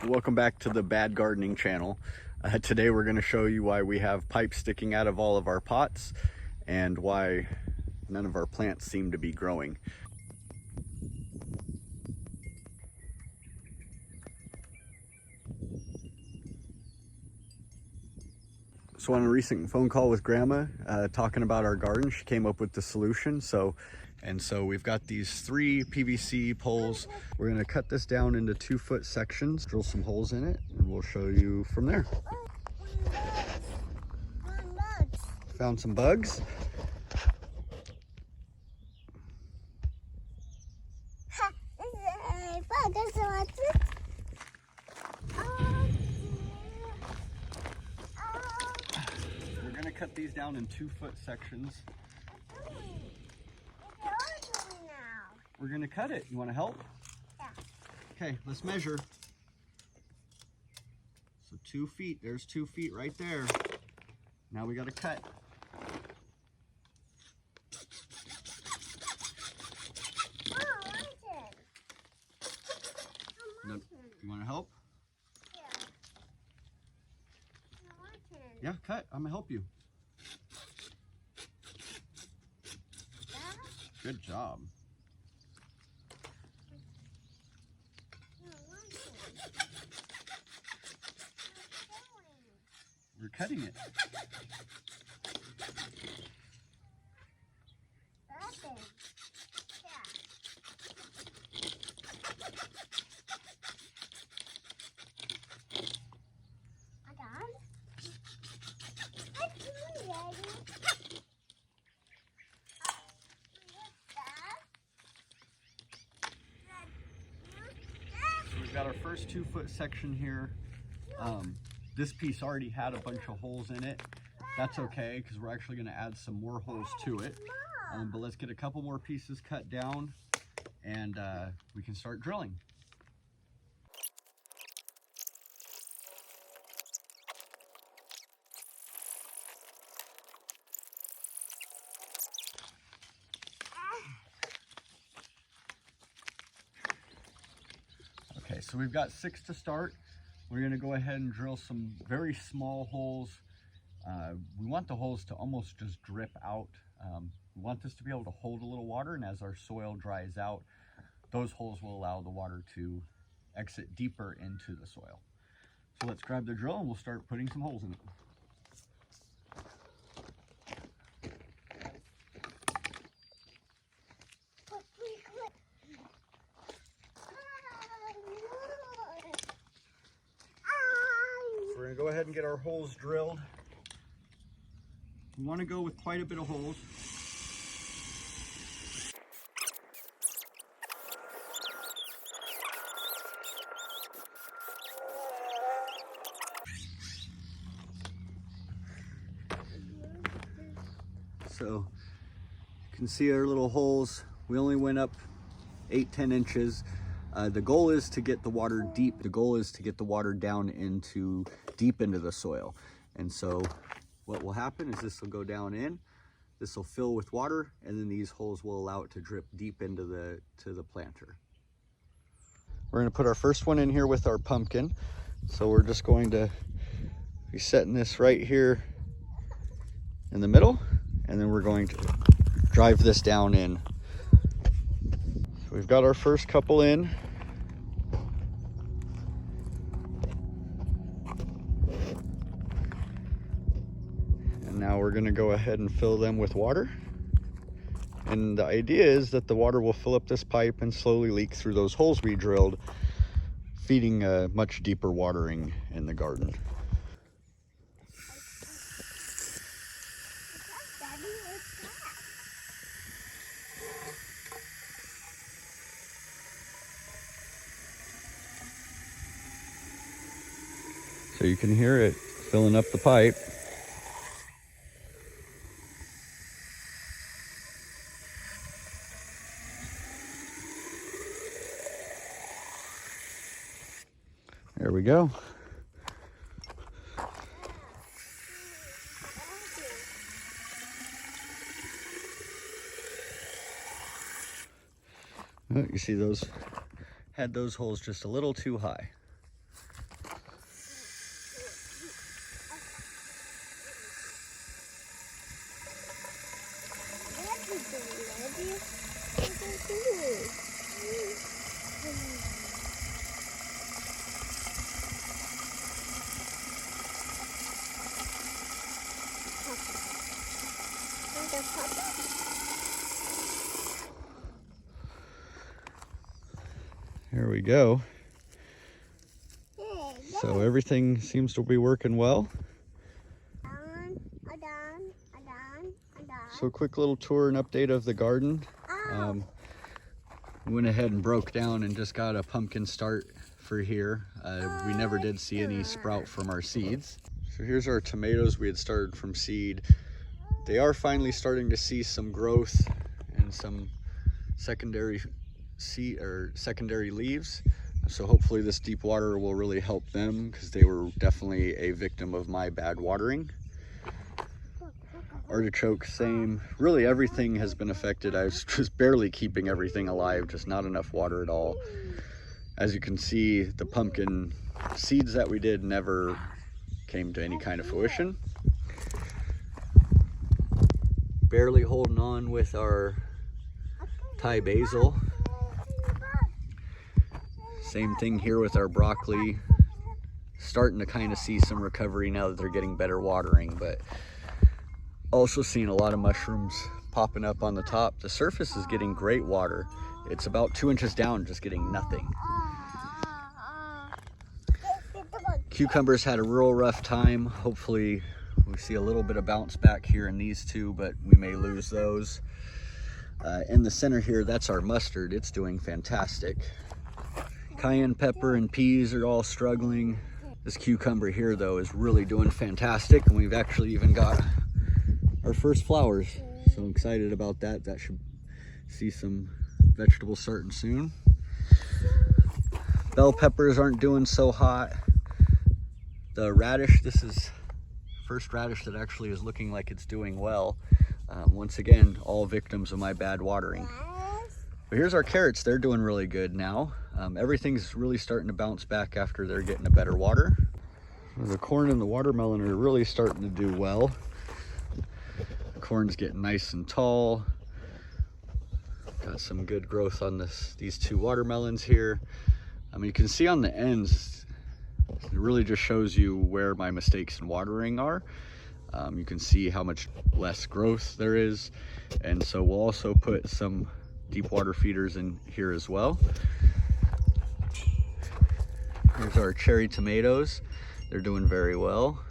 Welcome back to the Bad Gardening channel. Today we're going to show you why we have pipes sticking out of all of our pots and why none of our plants seem to be growing. So on a recent phone call with Grandma talking about our garden, she came up with the solution. So we've got these 3 PVC poles. We're going to cut this down into 2-foot sections, drill some holes in it, and we'll show you from there. Found some bugs. We're going to cut these down in 2-foot sections. We're going to cut it. You want to help? Yeah. Okay, let's measure. So 2 feet. There's 2 feet right there. Now we got to cut. No, you want to help? Yeah, cut. I'm going to help you. Good job. We're cutting it. We've got our first 2-foot section here. This piece already had a bunch of holes in it. That's okay, because we're actually going to add some more holes to it. But let's get a couple more pieces cut down and we can start drilling. Okay, so we've got 6 to start. We're going to go ahead and drill some very small holes. We want the holes to almost just drip out. We want this to be able to hold a little water, and as our soil dries out, those holes will allow the water to exit deeper into the soil. So let's grab the drill and we'll start putting some holes in it. We're going to go ahead and get our holes drilled. We want to go with quite a bit of holes. So you can see our little holes. We only went up 8-10 inches. The goal is to get the water deep. The goal is to get the water down into deep into the soil. And so what will happen is this will go down in, this will fill with water, and then these holes will allow it to drip deep into the planter. We're going to put our first one in here with our pumpkin. So we're just going to be setting this right here in the middle, and then we're going to drive this down in. So we've got our first couple in. Now we're going to go ahead and fill them with water. And the idea is that the water will fill up this pipe and slowly leak through those holes we drilled, feeding a much deeper watering in the garden. So you can hear it filling up the pipe. There we go. Oh, you see those, had those holes just a little too high. There we go. So everything seems to be working well. So a quick little tour and update of the garden. We went ahead and broke down and just got a pumpkin start for here. We never did see any sprout from our seeds. So here's our tomatoes we had started from seed. They are finally starting to see some growth and some secondary leaves. So hopefully this deep water will really help them, because they were definitely a victim of my bad watering. Artichoke, same. Really everything has been affected. I was just barely keeping everything alive, just not enough water at all. As you can see, the pumpkin seeds that we did never came to any kind of fruition. Barely holding on with our Thai basil. Same thing here with our broccoli. Starting to kind of see some recovery now that they're getting better watering, but also seeing a lot of mushrooms popping up on the top. The surface is getting great water. It's about 2 inches down, just getting nothing. Cucumbers had a real rough time. Hopefully we see a little bit of bounce back here in these two, but we may lose those. In the center here, that's our mustard. It's doing fantastic. Cayenne pepper and peas are all struggling. This cucumber here though is really doing fantastic, and we've actually even got our first flowers. So I'm excited about that. That should see some vegetables starting soon. Bell peppers aren't doing so hot. The radish, this is first radish that actually is looking like it's doing well. Once again, all victims of my bad watering. But here's our carrots. They're doing really good now. Everything's really starting to bounce back after they're getting a better water. The corn and the watermelon are really starting to do well. The corn's getting nice and tall. Got some good growth on these two watermelons here. You can see on the ends, it really just shows you where my mistakes in watering are. You can see how much less growth there is. And so we'll also put some deep water feeders in here as well. Here's our cherry tomatoes. They're doing very well.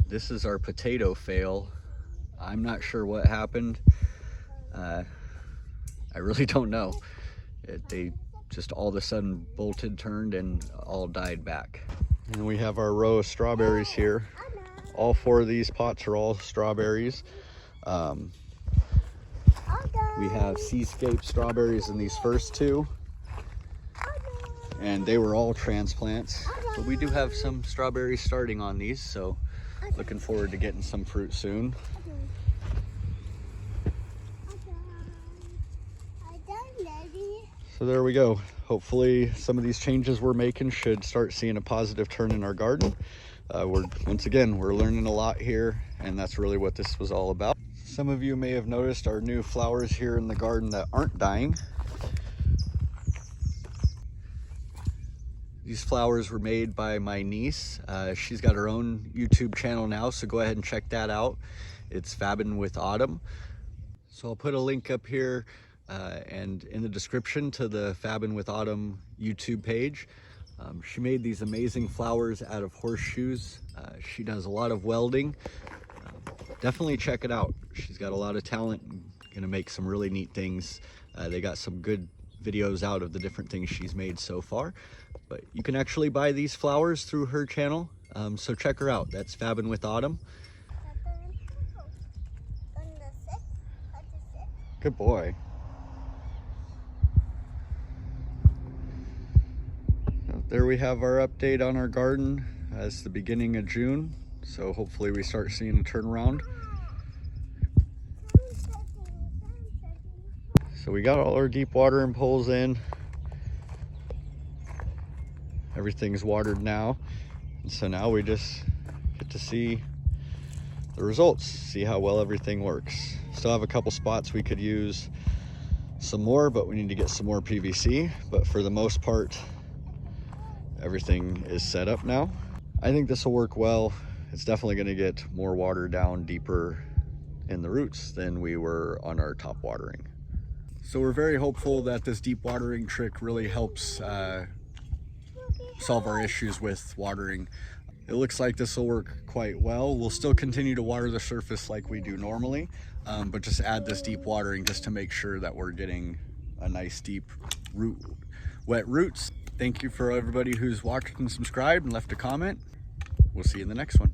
This is our potato fail. I'm not sure what happened. I really don't know. They just all of a sudden bolted, turned, and all died back. And we have our row of strawberries here. All 4 of these pots are all strawberries. We have seascape strawberries in these first 2, and they were all transplants. But we do have some strawberries starting on these, so looking forward to getting some fruit soon. So there we go. Hopefully some of these changes we're making should start seeing a positive turn in our garden. Once again, we're learning a lot here, and that's really what this was all about. Some of you may have noticed our new flowers here in the garden that aren't dying. These flowers were made by my niece. She's got her own YouTube channel now, so go ahead and check that out. It's Fabbin' with Autumn. So I'll put a link up here and in the description to the Fabbin' with Autumn YouTube page. She made these amazing flowers out of horseshoes. She does a lot of welding. Definitely check it out. She's got a lot of talent and gonna make some really neat things. They got some good videos out of the different things she's made so far. But you can actually buy these flowers through her channel, so check her out. That's Fabbin' with Autumn. Good boy. There we have our update on our garden. It's the beginning of June, so hopefully we start seeing a turnaround. So we got all our deep watering poles in. Everything's watered now. And so now we just get to see the results, see how well everything works. Still have a couple spots we could use some more, but we need to get some more PVC. But for the most part, everything is set up now. I think this will work well. It's definitely going to get more water down deeper in the roots than we were on our top watering. So we're very hopeful that this deep watering trick really helps solve our issues with watering. It looks like this will work quite well. We'll still continue to water the surface like we do normally, but just add this deep watering just to make sure that we're getting a nice deep wet roots. Thank you for everybody who's watched and subscribed and left a comment. We'll see you in the next one.